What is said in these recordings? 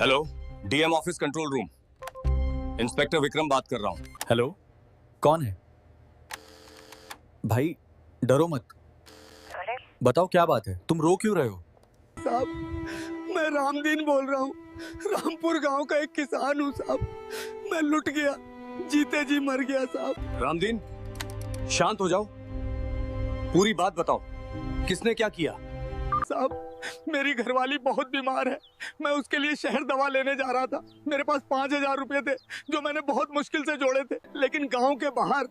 Hello, DM office control room, inspector Vikram बात कर रहा हूँ। हेलो, कौन है? भाई डरो मत, बताओ क्या बात है, तुम रो क्यों रहे हो? साहब, मैं रामदीन बोल रहा हूँ। रामपुर गांव का एक किसान हूँ साहब। मैं लुट गया, जीते जी मर गया साहब। रामदीन, शांत हो जाओ, पूरी बात बताओ, किसने क्या किया? साहब, मेरी घरवाली बहुत बीमार है। मैं उसके लिए शहर दवा लेने जा रहा था। मेरे पास 5,000 रुपए थे जो मैंने बहुत मुश्किल से जोड़े थे। लेकिन गांव के बाहर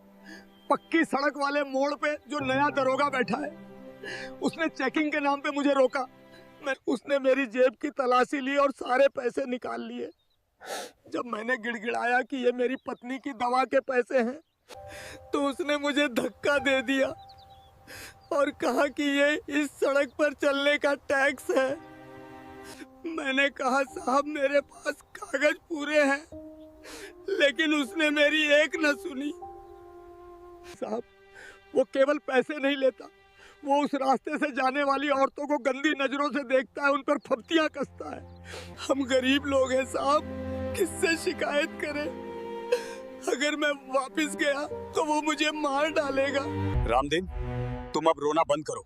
पक्की सड़क वाले मोड़ पे जो नया दरोगा बैठा है, उसने चेकिंग के नाम पे मुझे रोका। उसने मेरी जेब की तलाशी ली और सारे पैसे निकाल लिए। जब मैंने गिड़गिड़ाया कि ये मेरी पत्नी की दवा के पैसे हैं, तो उसने मुझे धक्का दे दिया और कहा कि ये इस सड़क पर चलने का टैक्स है। मैंने कहा साहब मेरे पास कागज पूरे हैं, लेकिन उसने मेरी एक न सुनी। साहब, वो केवल पैसे नहीं लेता, वो उस रास्ते से जाने वाली औरतों को गंदी नजरों से देखता है, उन पर फप्तियां कसता है। हम गरीब लोग हैं साहब, किससे शिकायत करें? अगर मैं वापस गया तो वो मुझे मार डालेगा। रामदीन, तुम अब रोना बंद करो।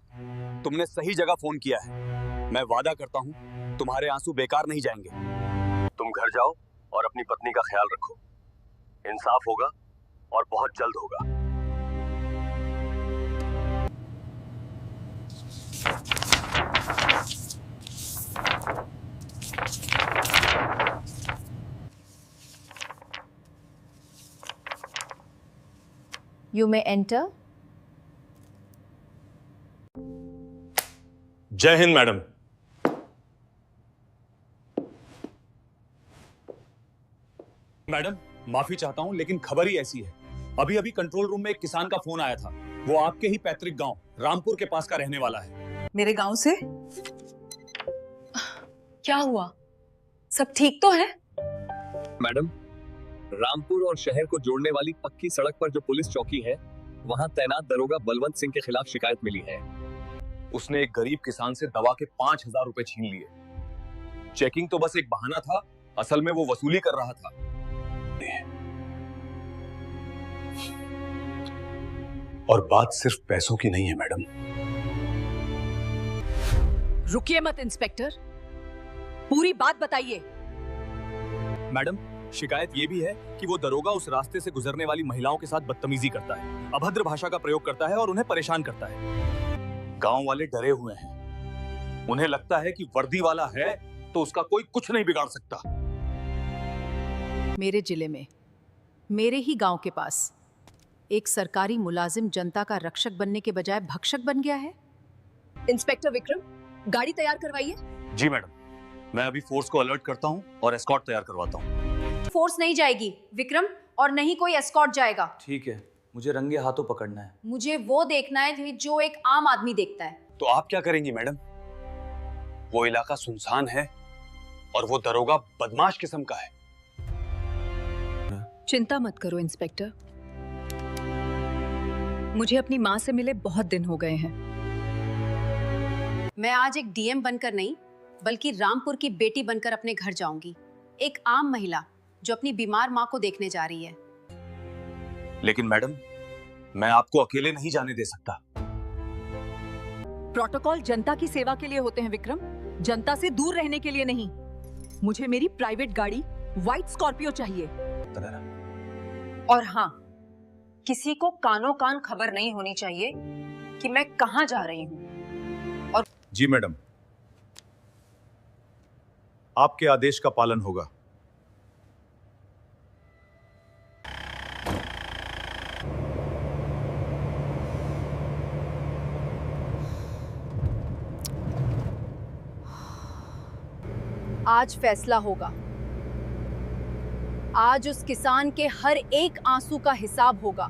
तुमने सही जगह फोन किया है। मैं वादा करता हूँ तुम्हारे आंसू बेकार नहीं जाएंगे। तुम घर जाओ और अपनी पत्नी का ख्याल रखो। इंसाफ होगा और बहुत जल्द होगा। You may enter. जय हिंद मैडम। मैडम, माफी चाहता हूं, लेकिन खबर ही ऐसी है। अभी अभी कंट्रोल रूम में एक किसान का फोन आया था। वो आपके ही पैतृक गांव रामपुर के पास का रहने वाला है। मेरे गांव से? क्या हुआ? सब ठीक तो है? मैडम, रामपुर और शहर को जोड़ने वाली पक्की सड़क पर जो पुलिस चौकी है, वहां तैनात दरोगा बलवंत सिंह के खिलाफ शिकायत मिली है। उसने एक गरीब किसान से दवा के 5,000 रुपए छीन लिए। चेकिंग तो बस एक बहाना था, असल में वो वसूली कर रहा था। और बात सिर्फ पैसों की नहीं है मैडम। रुकिए मत इंस्पेक्टर, पूरी बात बताइए। मैडम, शिकायत ये भी है कि वो दरोगा उस रास्ते से गुजरने वाली महिलाओं के साथ बदतमीजी करता है, अभद्र भाषा का प्रयोग करता है और उन्हें परेशान करता है। गांव वाले डरे हुए हैं। उन्हें लगता है कि वर्दी वाला है तो उसका कोई कुछ नहीं बिगाड़ सकता। मेरे जिले में, मेरे ही गांव के पास एक सरकारी मुलाजिम जनता का रक्षक बनने के बजाय भक्षक बन गया है। इंस्पेक्टर विक्रम, गाड़ी तैयार करवाइए। जी मैडम, मैं अभी फोर्स को अलर्ट करता हूँ और एस्कॉर्ट तैयार करवाता हूँ। फोर्स नहीं जाएगी विक्रम, और नहीं कोई एस्कॉर्ट जाएगा। ठीक है, मुझे रंगे हाथों पकड़ना है। मुझे वो देखना है जो एक आम आदमी देखता है। तो आप क्या करेंगी मैडम? वो इलाका सुनसान है और वो दरोगा बदमाश किस्म का है। चिंता मत करो इंस्पेक्टर, मुझे अपनी माँ से मिले बहुत दिन हो गए हैं। मैं आज एक डीएम बनकर नहीं, बल्कि रामपुर की बेटी बनकर अपने घर जाऊंगी। एक आम महिला जो अपनी बीमार माँ को देखने जा रही है। लेकिन मैडम, मैं आपको अकेले नहीं जाने दे सकता। प्रोटोकॉल जनता की सेवा के लिए होते हैं विक्रम, जनता से दूर रहने के लिए नहीं। मुझे मेरी प्राइवेट गाड़ी व्हाइट स्कॉर्पियो चाहिए। और हाँ, किसी को कानों कान खबर नहीं होनी चाहिए कि मैं कहाँ जा रही हूँ। और जी मैडम, आपके आदेश का पालन होगा। आज फैसला होगा। आज उस किसान के हर एक आंसू का हिसाब होगा।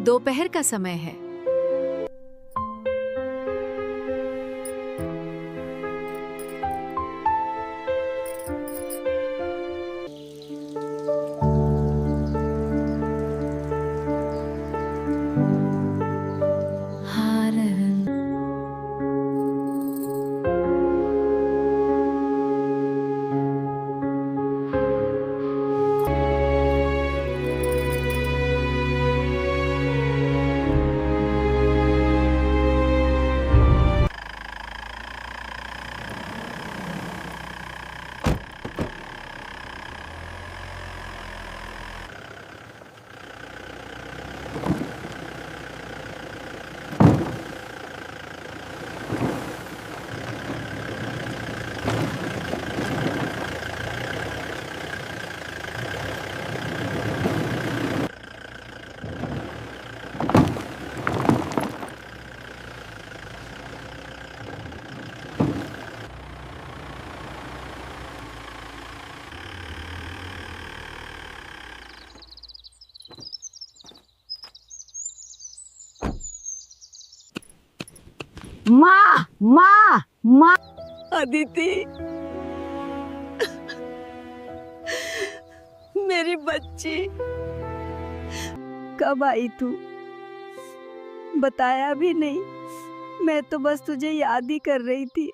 दोपहर का समय है। माँ माँ माँ। अदिति, मेरी बच्ची, कब आई तू? बताया भी नहीं। मैं तो बस तुझे याद ही कर रही थी।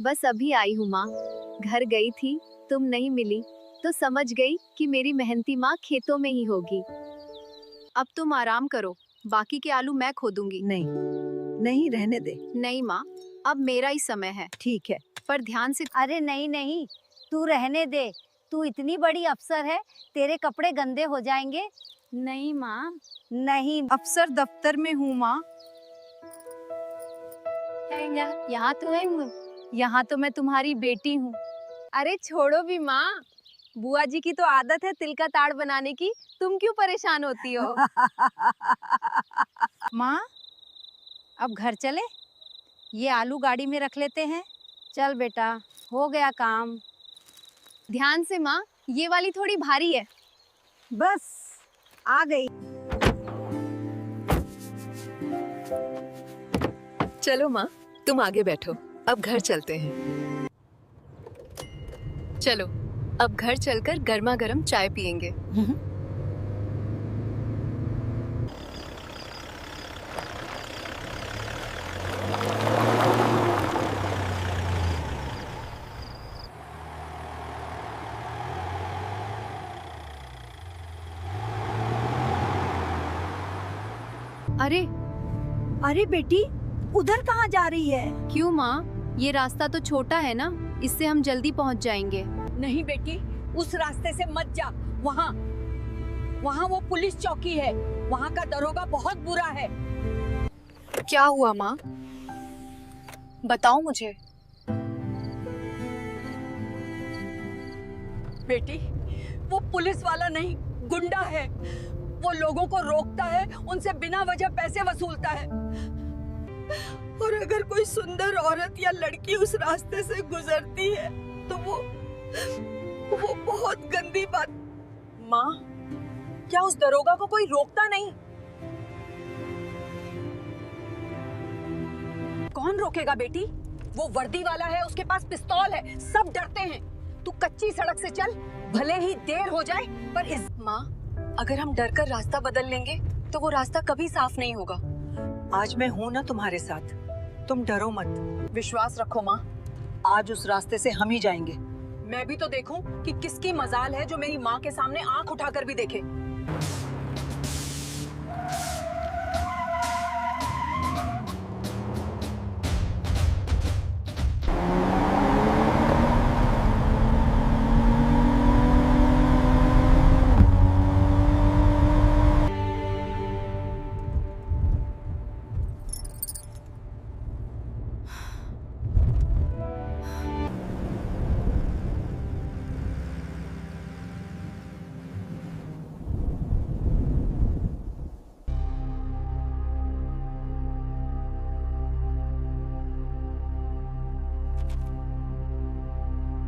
बस अभी आई हूँ माँ। घर गई थी, तुम नहीं मिली तो समझ गई कि मेरी मेहनती माँ खेतों में ही होगी। अब तुम आराम करो, बाकी के आलू मैं खोदूंगी। नहीं, रहने दे। नहीं माँ, अब मेरा ही समय है। ठीक है, पर ध्यान से। अरे नहीं नहीं, तू रहने दे। तू इतनी बड़ी अफसर है, तेरे कपड़े गंदे हो जाएंगे। नहीं माँ, नहीं। अफसर दफ्तर में हूँ माँ। यहाँ तो है, यहाँ तो मैं तुम्हारी बेटी हूँ। अरे छोड़ो भी माँ, बुआ जी की तो आदत है तिल का ताड़ बनाने की। तुम क्यों परेशान होती हो? माँ, अब घर चले? ये आलू गाड़ी में रख लेते हैं। चल बेटा, हो गया काम। ध्यान से माँ, ये वाली थोड़ी भारी है। बस आ गई। चलो माँ, तुम आगे बैठो, अब घर चलते हैं। चलो, अब घर चलकर गर्मा गर्म चाय पियेंगे। अरे अरे बेटी, उधर कहाँ जा रही है? क्यों माँ, ये रास्ता तो छोटा है ना, इससे हम जल्दी पहुँच जाएंगे। नहीं बेटी, उस रास्ते से मत जा। वहाँ वो पुलिस चौकी है। वहाँ का दरोगा बहुत बुरा है। क्या हुआ माँ? बताओ मुझे। बेटी, वो पुलिस वाला नहीं, गुंडा है। वो लोगों को रोकता है, उनसे बिना वजह पैसे वसूलता है। और अगर कोई सुंदर औरत या लड़की उस रास्ते से गुजरती है तो वो बहुत गंदी बात। माँ, क्या उस दरोगा को कोई रोकता नहीं? कौन रोकेगा बेटी? वो वर्दी वाला है, उसके पास पिस्तौल है, सब डरते हैं। तू कच्ची सड़क से चल, भले ही देर हो जाए पर इस। माँ, अगर हम डरकर रास्ता बदल लेंगे तो वो रास्ता कभी साफ नहीं होगा। आज मैं हूँ ना तुम्हारे साथ, तुम डरो मत। विश्वास रखो माँ, आज उस रास्ते से हम ही जाएंगे। मैं भी तो देखूं कि किसकी मजाल है जो मेरी माँ के सामने आंख उठाकर भी देखे।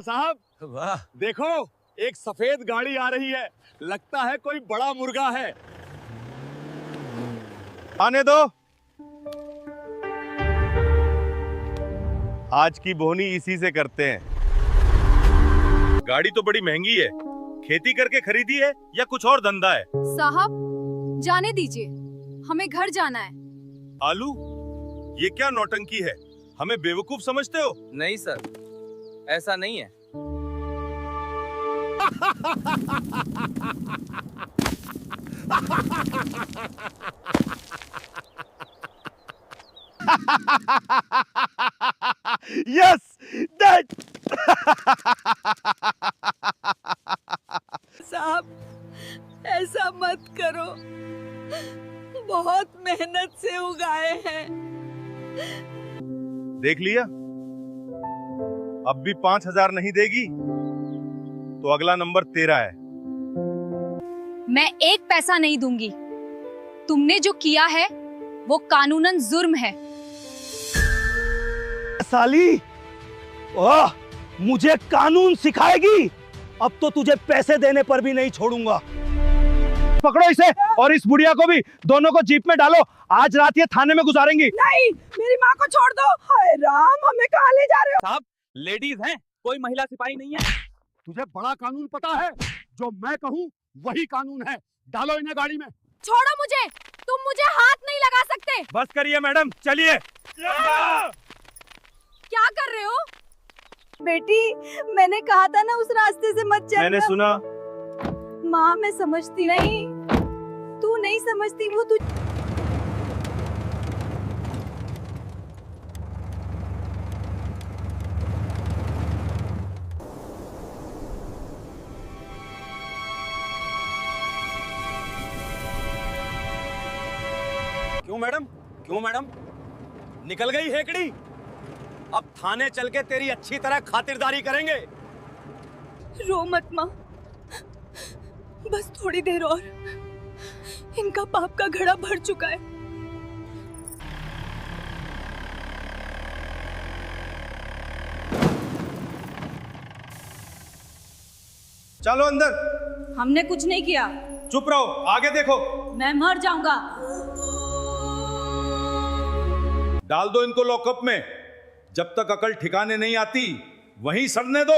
साहब वाह, देखो, एक सफेद गाड़ी आ रही है, लगता है कोई बड़ा मुर्गा है। आने दो। आज की बोनी इसी से करते हैं। गाड़ी तो बड़ी महंगी है, खेती करके खरीदी है या कुछ और धंधा है? साहब जाने दीजिए, हमें घर जाना है। आलू, ये क्या नौटंकी है? हमें बेवकूफ समझते हो? नहीं सर, ऐसा नहीं है। Yes, that. साहब ऐसा मत करो, बहुत मेहनत से उगाए हैं। देख लिया, अब भी 5,000 नहीं देगी तो अगला नंबर तेरा है। मैं एक पैसा नहीं दूंगी। तुमने जो किया है वो कानूनन जुर्म है। साली, ओह, मुझे कानून सिखाएगी? अब तो तुझे पैसे देने पर भी नहीं छोड़ूंगा। पकड़ो इसे और इस बुढ़िया को भी, दोनों को जीप में डालो। आज रात ये थाने में गुजारेंगी। नहीं, मेरी माँ को छोड़ दो। हाय राम, हमें कहाँ ले जा रहे हो? साहब, लेडीज हैं, कोई महिला सिपाही नहीं है। तुझे बड़ा कानून पता है? जो मैं कहूँ वही कानून है। डालो इन्हें गाड़ी में। छोड़ो मुझे, तुम मुझे हाथ नहीं लगा सकते। बस करिए मैडम, चलिए। क्या कर रहे हो? बेटी, मैंने कहा था ना उस रास्ते से मत चलना। मैंने सुना। माँ, मैं समझती नहीं, तू नहीं समझती, वो तू। क्यों मैडम, क्यों मैडम? निकल गई हेकड़ी? अब थाने चल के तेरी अच्छी तरह खातिरदारी करेंगे। रो मत माँ, बस थोड़ी देर और, इनका पाप का घड़ा भर चुका है। चलो अंदर। हमने कुछ नहीं किया। चुप रहो, आगे देखो। मैं मर जाऊंगा। डाल दो इनको लॉकअप में। जब तक अकल ठिकाने नहीं आती वहीं सड़ने दो।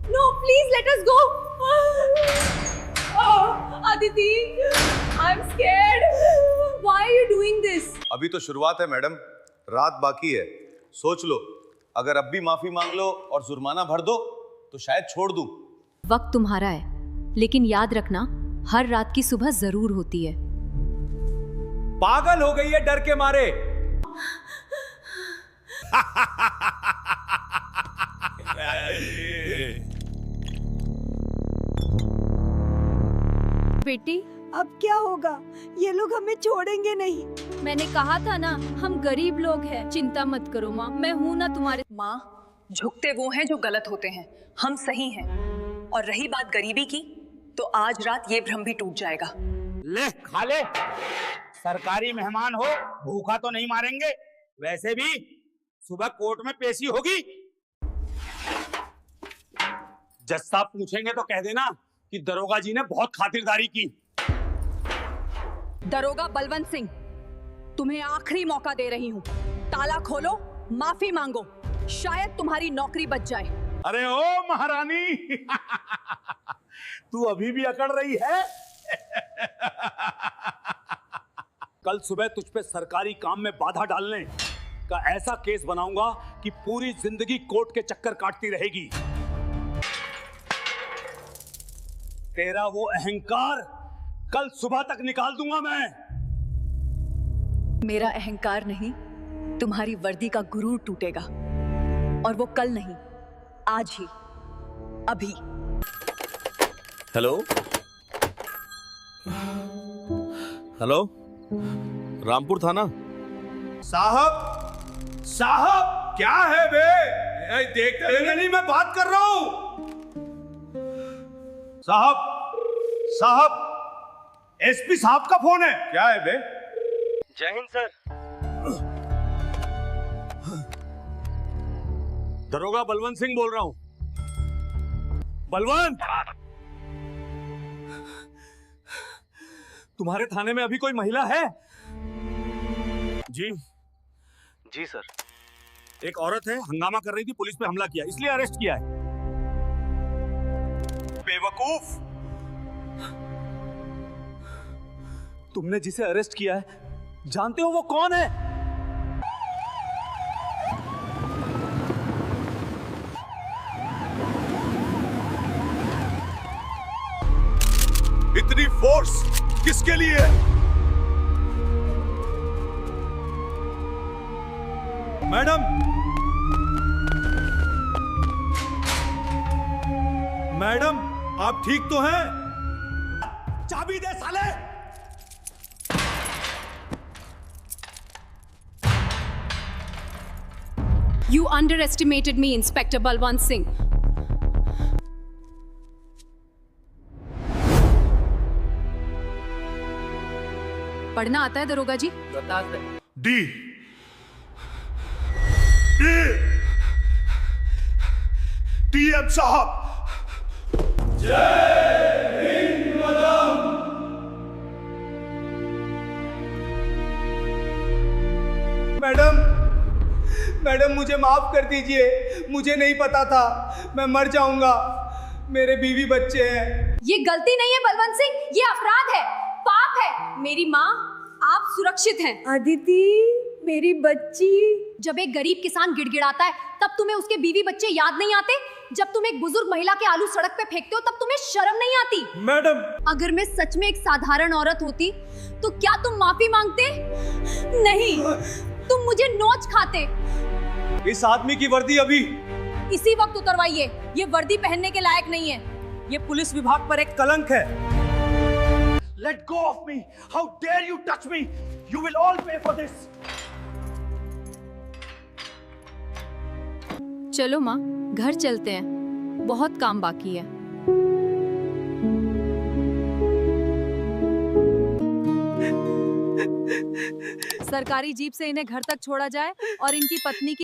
No, please let us go. Aditi, I'm scared. Why are you doing this? अभी तो शुरुआत है मैडम, रात बाकी है। सोच लो, अगर अब भी माफी मांग लो और जुर्माना भर दो तो शायद छोड़ दूं। वक्त तुम्हारा है, लेकिन याद रखना, हर रात की सुबह जरूर होती है। पागल हो गई है डर के मारे। बेटी, अब क्या होगा? ये लोग हमें छोड़ेंगे नहीं। मैंने कहा था ना, हम गरीब लोग हैं। चिंता मत करो माँ, मैं हूँ ना तुम्हारे। माँ, झुकते वो हैं जो गलत होते हैं, हम सही हैं। और रही बात गरीबी की, तो आज रात ये भ्रम भी टूट जाएगा। ले खा ले, सरकारी मेहमान हो, भूखा तो नहीं मारेंगे। वैसे भी सुबह कोर्ट में पेशी होगी। जज साहब पूछेंगे तो कह देना कि दरोगा जी ने बहुत खातिरदारी की। दरोगा बलवंत सिंह, तुम्हें आखिरी मौका दे रही हूँ। ताला खोलो, माफी मांगो, शायद तुम्हारी नौकरी बच जाए। अरे ओ महारानी, तू अभी भी अकड़ रही है? कल सुबह तुझ पे सरकारी काम में बाधा डालने का ऐसा केस बनाऊंगा कि पूरी जिंदगी कोर्ट के चक्कर काटती रहेगी। तेरा वो अहंकार कल सुबह तक निकाल दूंगा मैं। मेरा अहंकार नहीं, तुम्हारी वर्दी का गुरूर टूटेगा। और वो कल नहीं, आज ही, अभी। हेलो हेलो, रामपुर थाना। साहब, साहब क्या है बे? देखते नहीं, मैं बात कर रहा हूं। साहब, साहब, एसपी साहब का फोन है। क्या है बे? जय हिंद सर। दरोगा बलवंत सिंह बोल रहा हूं। बलवंत, तुम्हारे थाने में अभी कोई महिला है? जी जी सर, एक औरत है, हंगामा कर रही थी, पुलिस पे हमला किया, इसलिए अरेस्ट किया है। बेवकूफ, तुमने जिसे अरेस्ट किया है जानते हो वो कौन है? इतनी फोर्स किसके लिए? मैडम, मैडम आप ठीक तो हैं? चाबी दे साले। You underestimated me, Inspector Balwant Singh. पढ़ना आता है दरोगा जी? डी टीएम साहब। मैडम, मैडम मुझे माफ कर दीजिए, मुझे नहीं पता था, मैं मर जाऊंगा, मेरे बीवी बच्चे हैं। ये गलती नहीं है बलवंत सिंह, ये अपराध है, पाप है। मेरी माँ, आप सुरक्षित हैं। अदिति, मेरी बच्ची। जब एक गरीब किसान गिड़गिड़ाता है तब तुम्हें उसके बीवी बच्चे याद नहीं आते? जब तुम एक बुजुर्ग महिला के आलू सड़क पे फेंकते हो तब तुम्हें शर्म नहीं आती? मैडम, अगर मैं सच में एक साधारण औरत होती तो क्या तुम माफी मांगते? नहीं, तुम मुझे नोच खाते। इस आदमी की वर्दी अभी इसी वक्त उतरवाइए, ये वर्दी पहनने के लायक नहीं है। ये पुलिस विभाग पर एक कलंक है। Let go of me! How dare you touch me! You will all pay for this! चलो माँ, घर चलते हैं, बहुत काम बाकी है। सरकारी जीप से इन्हें घर तक छोड़ा जाए और इनकी पत्नी की